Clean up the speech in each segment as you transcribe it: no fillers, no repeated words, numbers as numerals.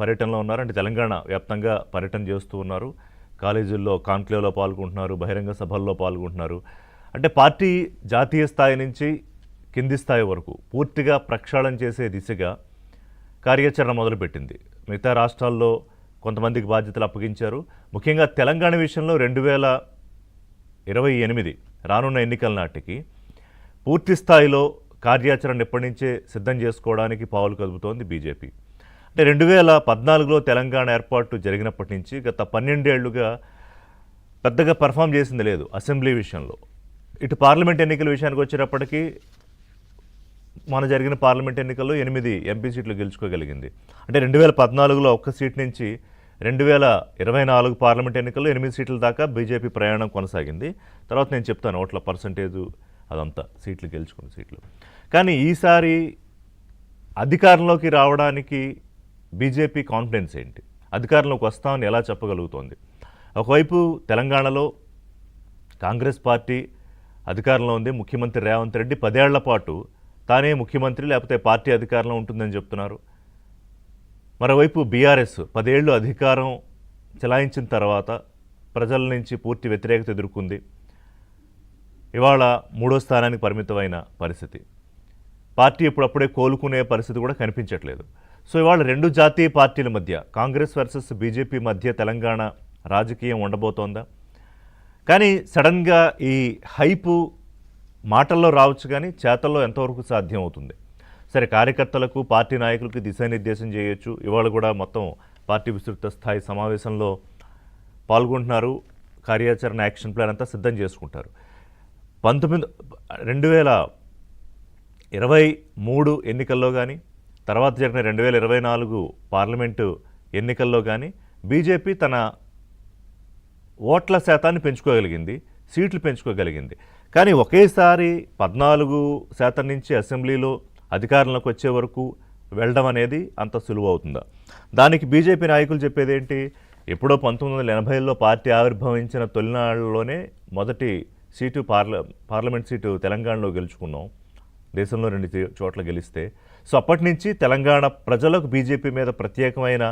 పర్యటనలో ఉన్నారు. అంటే తెలంగాణ వ్యాప్తంగా పర్యటన చేస్తూ ఉన్నారు. కాలేజీల్లో కాన్క్లేవ్లో పాల్గొంటున్నారు, బహిరంగ సభల్లో పాల్గొంటున్నారు. అంటే పార్టీ జాతీయ స్థాయి నుంచి కింది స్థాయి వరకు పూర్తిగా ప్రక్షాళన చేసే దిశగా కార్యాచరణ మొదలుపెట్టింది. మిగతా రాష్ట్రాల్లో కొంతమందికి బాధ్యతలు అప్పగించారు. ముఖ్యంగా తెలంగాణ విషయంలో 2028 రానున్న ఎన్నికల నాటికి పూర్తి స్థాయిలో కార్యాచరణ ఎప్పటి నుంచే సిద్ధం చేసుకోవడానికి పావులు కదుపుతోంది బీజేపీ. అంటే 2014లో తెలంగాణ ఏర్పాటు జరిగినప్పటి నుంచి గత 12 ఏళ్లుగా పెద్దగా పర్ఫామ్ చేసింది లేదు అసెంబ్లీ విషయంలో. ఇటు పార్లమెంట్ ఎన్నికల విషయానికి వచ్చేటప్పటికీ మన జరిగిన పార్లమెంట్ ఎన్నికల్లో 8 ఎంపీ సీట్లు గెలుచుకోగలిగింది. అంటే 2014లో ఒక్క సీట్ నుంచి 2024 పార్లమెంట్ ఎన్నికల్లో 8 సీట్ల దాకా బీజేపీ ప్రయాణం కొనసాగింది. తర్వాత నేను చెప్తాను ఓట్ల పర్సంటేజు అదంతా సీట్లు గెలుచుకున్న సీట్లు. కానీ ఈసారి అధికారంలోకి రావడానికి బీజేపీ కాన్ఫిడెన్స్ ఏంటి, అధికారంలోకి వస్తామని ఎలా చెప్పగలుగుతోంది? ఒకవైపు తెలంగాణలో కాంగ్రెస్ పార్టీ అధికారంలో ఉంది. ముఖ్యమంత్రి రేవంత్ రెడ్డి 10 ఏళ్ల పాటు తానే ముఖ్యమంత్రి లేకపోతే పార్టీ అధికారంలో ఉంటుందని చెప్తున్నారు. మరోవైపు బీఆర్ఎస్ 10 ఏళ్ళు అధికారం చెలాయించిన తర్వాత ప్రజల నుంచి పూర్తి వ్యతిరేకత ఎదుర్కొంది. ఇవాళ 3వ స్థానానికి పరిమితమైన పరిస్థితి. పార్టీ ఇప్పుడప్పుడే కోలుకునే పరిస్థితి కూడా కనిపించట్లేదు. సో ఇవాళ 2 జాతీయ పార్టీల మధ్య కాంగ్రెస్ వర్సెస్ బీజేపీ మధ్య తెలంగాణ రాజకీయం ఉండబోతోందా? కానీ సడన్గా ఈ హైపు మాటల్లో రావచ్చు, కానీ చేతల్లో ఎంతవరకు సాధ్యం అవుతుంది? సరే, కార్యకర్తలకు పార్టీ నాయకులకు దిశానిర్దేశం చేయొచ్చు. ఇవాళ కూడా మొత్తం పార్టీ విస్తృత స్థాయి సమావేశంలో పాల్గొంటున్నారు. కార్యాచరణ యాక్షన్ ప్లాన్ అంతా సిద్ధం చేసుకుంటారు. 2023 ఎన్నికల్లో కానీ తర్వాత జరిగిన 2024 పార్లమెంటు ఎన్నికల్లో కానీ బీజేపీ తన ఓట్ల శాతాన్ని పెంచుకోగలిగింది, సీట్లు పెంచుకోగలిగింది. కానీ ఒకేసారి 14% నుంచి అసెంబ్లీలో అధికారంలోకి వచ్చే వరకు వెళ్ళడం అనేది అంత సులువు అవుతుందా? దానికి బీజేపీ నాయకులు చెప్పేది ఏంటి? ఎప్పుడో 1980లో పార్టీ ఆవిర్భవించిన తొలినాళ్లలోనే మొదటి సీటు పార్లమెంట్ సీటు తెలంగాణలో గెలుచుకున్నాం, దేశంలో 2 చోట్ల గెలిస్తే. సో అప్పటి నుంచి తెలంగాణ ప్రజలకు బీజేపీ మీద ప్రత్యేకమైన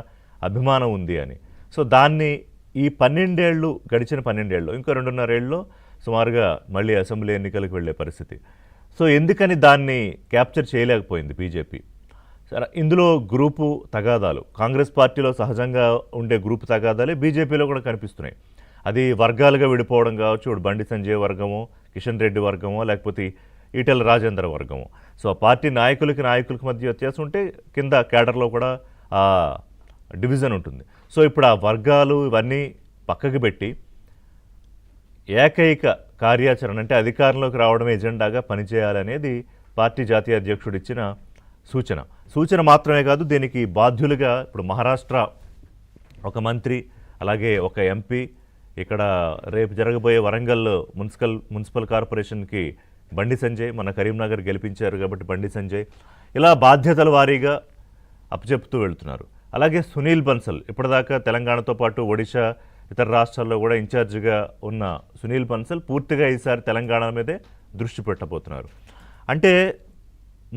అభిమానం ఉంది అని. సో దాన్ని ఈ 12 ఏళ్ళు గడిచిన 12 ఏళ్ళు ఇంకో 2.5 ఏళ్ళలో సుమారుగా మళ్ళీ అసెంబ్లీ ఎన్నికలకు వెళ్ళే పరిస్థితి. సో ఎందుకని దాన్ని క్యాప్చర్ చేయలేకపోయింది బీజేపీ? సరే, ఇందులో గ్రూపు తగాదాలు కాంగ్రెస్ పార్టీలో సహజంగా ఉండే గ్రూపు తగాదాలే బీజేపీలో కూడా కనిపిస్తున్నాయి. అది వర్గాలుగా విడిపోవడం కావచ్చు, ఇప్పుడు బండి సంజయ్ వర్గమో, కిషన్ రెడ్డి వర్గమో, లేకపోతే ఈటెల రాజేందర్ వర్గము. సో పార్టీ నాయకులకి మధ్య వ్యత్యాసం ఉంటే కింద కేడర్లో కూడా ఆ డివిజన్ ఉంటుంది. సో ఇప్పుడు ఆ వర్గాలు ఇవన్నీ పక్కకు పెట్టి ఏకైక కార్యాచరణ అంటే అధికారంలోకి రావడం ఎజెండాగా పనిచేయాలనేది పార్టీ జాతీయ అధ్యక్షుడు ఇచ్చిన సూచన మాత్రమే కాదు, దీనికి బాధ్యులుగా ఇప్పుడు మహారాష్ట్ర ఒక మంత్రి, అలాగే ఒక ఎంపీ, ఇక్కడ రేపు జరగబోయే వరంగల్ మున్సిపల్ కార్పొరేషన్కి బండి సంజయ్, మన కరీంనగర్ గెలిపించారు కాబట్టి బండి సంజయ్, ఇలా బాధ్యతల వారీగా అప్పచెప్తూ వెళ్తున్నారు. అలాగే సునీల్ బన్సల్, ఇప్పటిదాకా తెలంగాణతో పాటు ఒడిశా ఇతర రాష్ట్రాల్లో కూడా ఇన్ఛార్జిగా ఉన్న సునీల్ బన్సల్ పూర్తిగా ఈసారి తెలంగాణ మీదే దృష్టి పెట్టబోతున్నారు. అంటే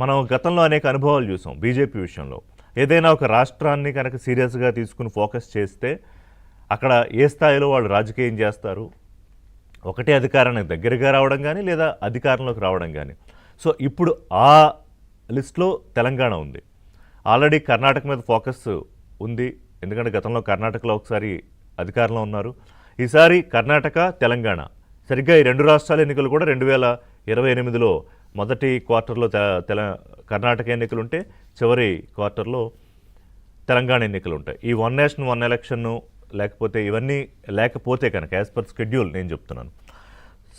మనం గతంలో అనేక అనుభవాలు చూసాం బీజేపీ విషయంలో. ఏదైనా ఒక రాష్ట్రాన్ని కనుక సీరియస్గా తీసుకుని ఫోకస్ చేస్తే అక్కడ ఏ స్థాయిలో వాళ్ళు రాజకీయం చేస్తారు, ఒకటే అధికారానికి దగ్గరగా రావడం కానీ లేదా అధికారంలోకి రావడం కానీ. సో ఇప్పుడు ఆ లిస్ట్లో తెలంగాణ ఉంది. ఆల్రెడీ కర్ణాటక మీద ఫోకస్ ఉంది, ఎందుకంటే గతంలో కర్ణాటకలో ఒకసారి అధికారంలో ఉన్నారు. ఈసారి కర్ణాటక, తెలంగాణ సరిగ్గా ఈ 2 రాష్ట్రాల ఎన్నికలు కూడా 2028లో మొదటి క్వార్టర్లో కర్ణాటక ఎన్నికలు ఉంటే చివరి క్వార్టర్లో తెలంగాణ ఎన్నికలు ఉంటాయి. ఈ 1 నేషన్ 1 ఎలక్షన్ లేకపోతే ఇవన్నీ లేకపోతే కనుక యాజ్ పర్ షెడ్యూల్ నేను చెప్తున్నాను.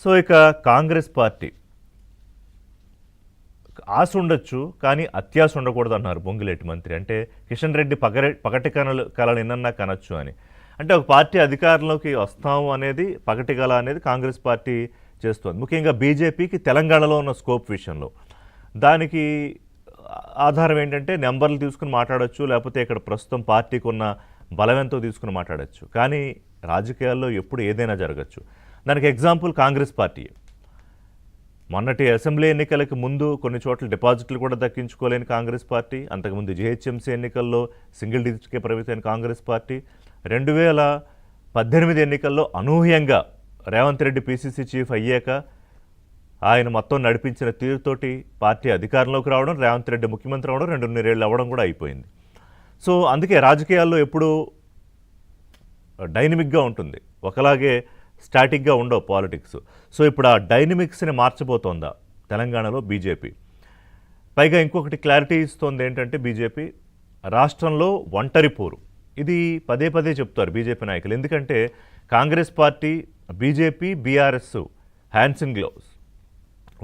సో ఇక కాంగ్రెస్ పార్టీ ఆశ ఉండొచ్చు, కానీ అత్యాశ ఉండకూడదు అన్నారు పొంగులేటి మంత్రి. అంటే కిషన్ రెడ్డి పగటి కళలు ఎన్నన్నా కనొచ్చు అని. అంటే ఒక పార్టీ అధికారంలోకి వస్తాము అనేది పగటి కళ అనేది కాంగ్రెస్ పార్టీ చేస్తుంది, ముఖ్యంగా బీజేపీకి తెలంగాణలో ఉన్న స్కోప్ విషయంలో. దానికి ఆధారం ఏంటంటే నెంబర్లు తీసుకుని మాట్లాడచ్చు, లేకపోతే ఇక్కడ ప్రస్తుతం పార్టీకి ఉన్న బలమెంతో తీసుకుని మాట్లాడచ్చు. కానీ రాజకీయాల్లో ఎప్పుడు ఏదైనా జరగచ్చు. దానికి ఎగ్జాంపుల్ కాంగ్రెస్ పార్టీ. మొన్నటి అసెంబ్లీ ఎన్నికలకి ముందు కొన్ని చోట్ల డిపాజిట్లు కూడా దక్కించుకోలేని కాంగ్రెస్ పార్టీ, అంతకుముందు జీహెచ్ఎంసీ ఎన్నికల్లో సింగిల్ డిజిట్కే పరిమితమైన కాంగ్రెస్ పార్టీ, 2018 ఎన్నికల్లో అనూహ్యంగా రేవంత్ రెడ్డి పీసీసీ చీఫ్ అయ్యాక ఆయన మొత్తం నడిపించిన తీరుతోటి పార్టీ అధికారంలోకి రావడం, రేవంత్ రెడ్డి ముఖ్యమంత్రి అవడం, 2.5 ఏళ్ళు అవ్వడం కూడా అయిపోయింది. సో అందుకే రాజకీయాల్లో ఎప్పుడూ డైనమిక్గా ఉంటుంది, ఒకలాగే స్టాటిక్గా ఉండవు పాలిటిక్స్. సో ఇప్పుడు ఆ డైనమిక్స్ని మార్చబోతోందా తెలంగాణలో బీజేపీ? పైగా ఇంకొకటి క్లారిటీ ఇస్తోంది ఏంటంటే బీజేపీ రాష్ట్రంలో ఒంటరి పోరు. ఇది పదే పదే చెప్తారు బీజేపీ నాయకులు. ఎందుకంటే Congress party, BJP, BRS hands in gloves,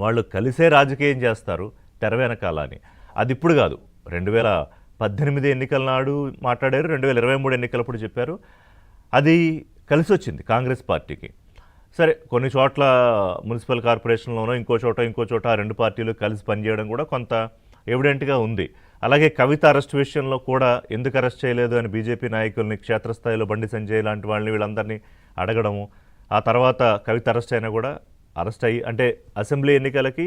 వాళ్ళు కలిసే రాజకీయం చేస్తారు తెర వెనకాల అని. అది ఇప్పుడు కాదు, 2018 ఎన్నికల నాడు మాట్లాడారు, 2023 ఎన్నికలప్పుడు చెప్పారు. అది కలిసి వచ్చింది కాంగ్రెస్ పార్టీకి. సరే, కొన్ని చోట్ల మున్సిపల్ కార్పొరేషన్లోనో ఇంకో చోట ఆ రెండు పార్టీలు కలిసి పనిచేయడం కూడా కొంత ఎవిడెంట్గా ఉంది. అలాగే కవిత అరెస్ట్ విషయంలో కూడా ఎందుకు అరెస్ట్ చేయలేదు అని బీజేపీ నాయకుల్ని క్షేత్రస్థాయిలో బండి సంజయ్ లాంటి వాళ్ళని వీళ్ళందరినీ అడగడము, ఆ తర్వాత కవిత అరెస్ట్ అయినా కూడా అరెస్ట్ అయ్యి, అంటే అసెంబ్లీ ఎన్నికలకి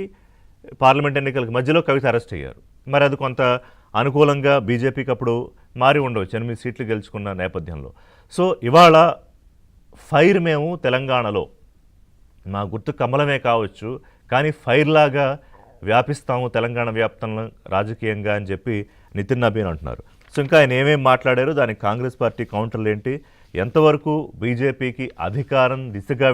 పార్లమెంట్ ఎన్నికలకి మధ్యలో కవిత అరెస్ట్ అయ్యారు. మరి అది కొంత అనుకూలంగా బీజేపీకి అప్పుడు మారి ఉండవచ్చు 8 సీట్లు గెలుచుకున్న నేపథ్యంలో. సో ఇవాళ ఫైర్ మేము తెలంగాణలో, మా గుర్తు కమలమే కావచ్చు, కానీ ఫైర్ లాగా వ్యాపిస్తాము తెలంగాణ వ్యాప్తంలో రాజకీయంగా అని చెప్పి నితిన్ నబీన్ అంటున్నారు. సో ఇంకా ఆయన ఏమేమి మాట్లాడారు, దానికి కాంగ్రెస్ పార్టీ కౌంటర్లు ఏంటి, ఎంతవరకు బీజేపీకి అధికారం దిశగా